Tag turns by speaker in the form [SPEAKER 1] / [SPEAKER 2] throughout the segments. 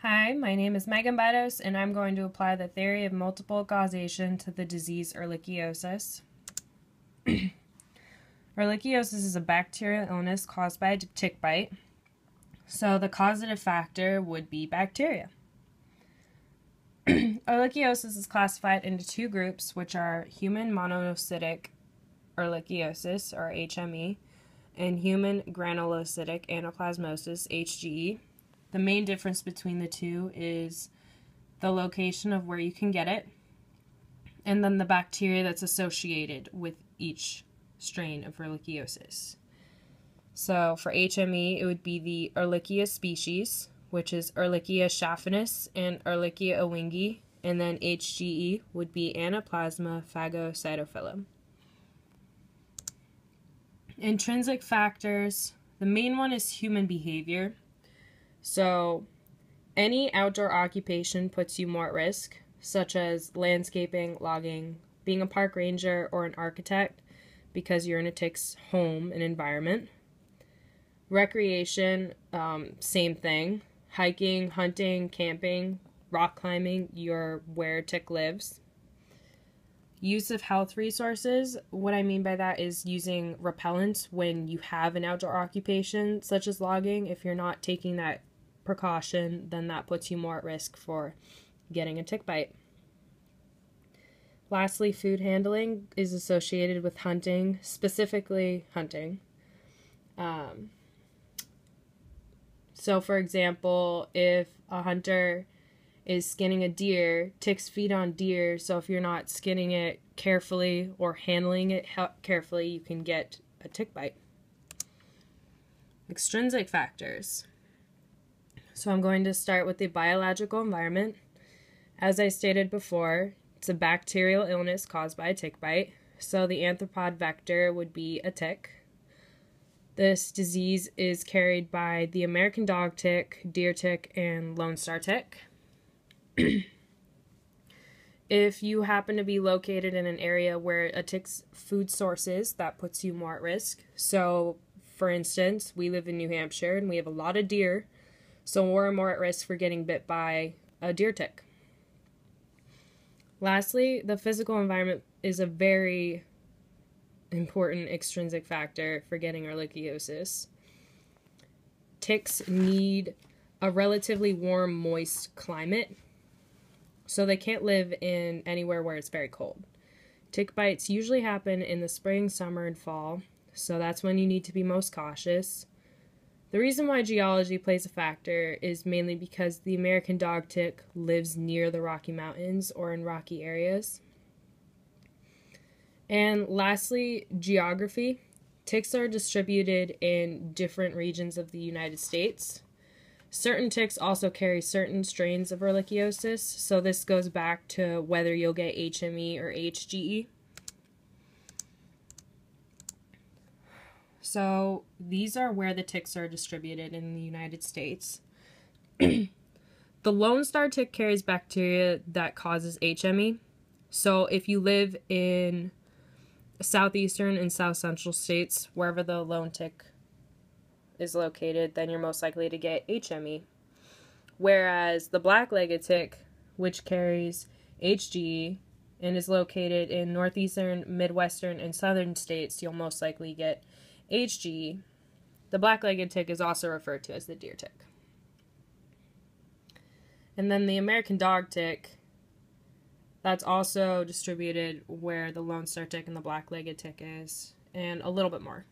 [SPEAKER 1] Hi, my name is Megan Bedos, and I'm going to apply the theory of multiple causation to the disease ehrlichiosis. Ehrlichiosis is a bacterial illness caused by a tick bite, so the causative factor would be bacteria. Ehrlichiosis is classified into two groups, which are human monocytic ehrlichiosis, or HME, and human granulocytic anaplasmosis, HGE. The main difference between the two is the location of where you can get it, and then the bacteria that's associated with each strain of ehrlichiosis. So for HME, it would be the Ehrlichia species, which is Ehrlichia schaffinus and Ehrlichia ewingi, and then HGE would be Anaplasma phagocytophilum. Intrinsic factors, the main one is human behavior. So any outdoor occupation puts you more at risk, such as landscaping, logging, being a park ranger, or an architect, because you're in a tick's home and environment. Recreation, same thing. Hiking, hunting, camping, rock climbing, you're where a tick lives. Use of health resources, what I mean by that is using repellents when you have an outdoor occupation, such as logging. If you're not taking that precaution, then that puts you more at risk for getting a tick bite. Lastly, food handling is associated with hunting, specifically hunting. So for example, if a hunter is skinning a deer, ticks feed on deer, so if you're not skinning it carefully or handling it carefully, you can get a tick bite. Extrinsic factors. So I'm going to start with the biological environment. As I stated before, it's a bacterial illness caused by a tick bite. So the arthropod vector would be a tick. This disease is carried by the American dog tick, deer tick, and Lone Star tick. If you happen to be located in an area where a tick's food source is, that puts you more at risk. So, for instance, we live in New Hampshire and we have a lot of deer, so we're more at risk for getting bit by a deer tick. Lastly, the physical environment is a very important extrinsic factor for getting ehrlichiosis. Ticks need a relatively warm, moist climate, so they can't live in anywhere where it's very cold. Tick bites usually happen in the spring, summer, and fall, so that's when you need to be most cautious. The reason why geology plays a factor is mainly because the American dog tick lives near the Rocky Mountains or in rocky areas. And lastly, geography. Ticks are distributed in different regions of the United States. Certain ticks also carry certain strains of ehrlichiosis, so this goes back to whether you'll get HME or HGE. So these are where the ticks are distributed in the United States. The Lone Star tick carries bacteria that causes HME. So if you live in southeastern and south central states, wherever the lone tick is located, then you're most likely to get HME. Whereas the black-legged tick, which carries HGE and is located in northeastern, midwestern, and southern states, you'll most likely get HGE. The black-legged tick is also referred to as the deer tick. And then the American dog tick, that's also distributed where the Lone Star tick and the black-legged tick is, and a little bit more.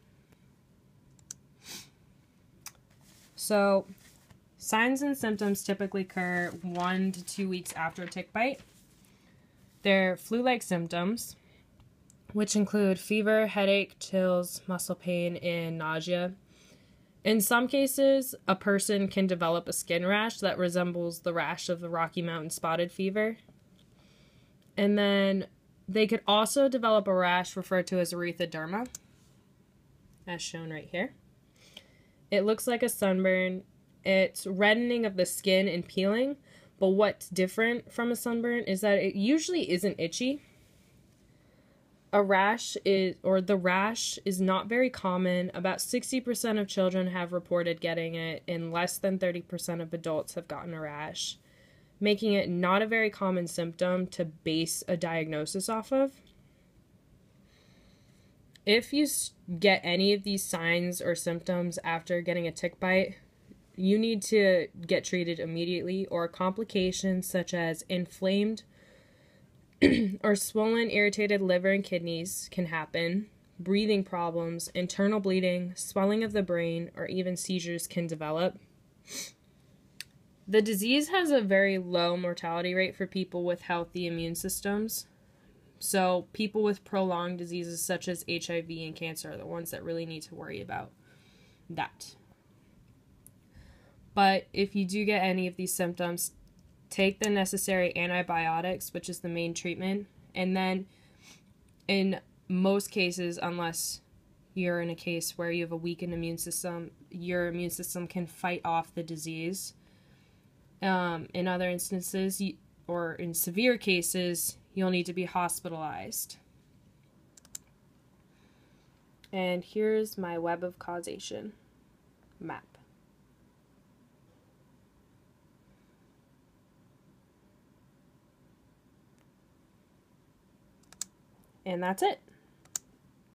[SPEAKER 1] So, signs and symptoms typically occur 1 to 2 weeks after a tick bite. They're flu-like symptoms, which include fever, headache, chills, muscle pain, and nausea. In some cases, a person can develop a skin rash that resembles the rash of the Rocky Mountain spotted fever. And then they could also develop a rash referred to as erythroderma, as shown right here. It looks like a sunburn. It's reddening of the skin and peeling, but what's different from a sunburn is that it usually isn't itchy. the rash is not very common. About 60% of children have reported getting it, and less than 30% of adults have gotten a rash, making it not a very common symptom to base a diagnosis off of. If you get any of these signs or symptoms after getting a tick bite, you need to get treated immediately, or complications such as inflamed or swollen, irritated liver and kidneys can happen. Breathing problems, internal bleeding, swelling of the brain, or even seizures can develop. The disease has a very low mortality rate for people with healthy immune systems. So people with prolonged diseases such as HIV and cancer are the ones that really need to worry about that. But if you do get any of these symptoms, take the necessary antibiotics, which is the main treatment, and then in most cases, unless you're in a case where you have a weakened immune system, your immune system can fight off the disease. In other instances, or in severe cases, you'll need to be hospitalized. And here's my web of causation map. And that's it.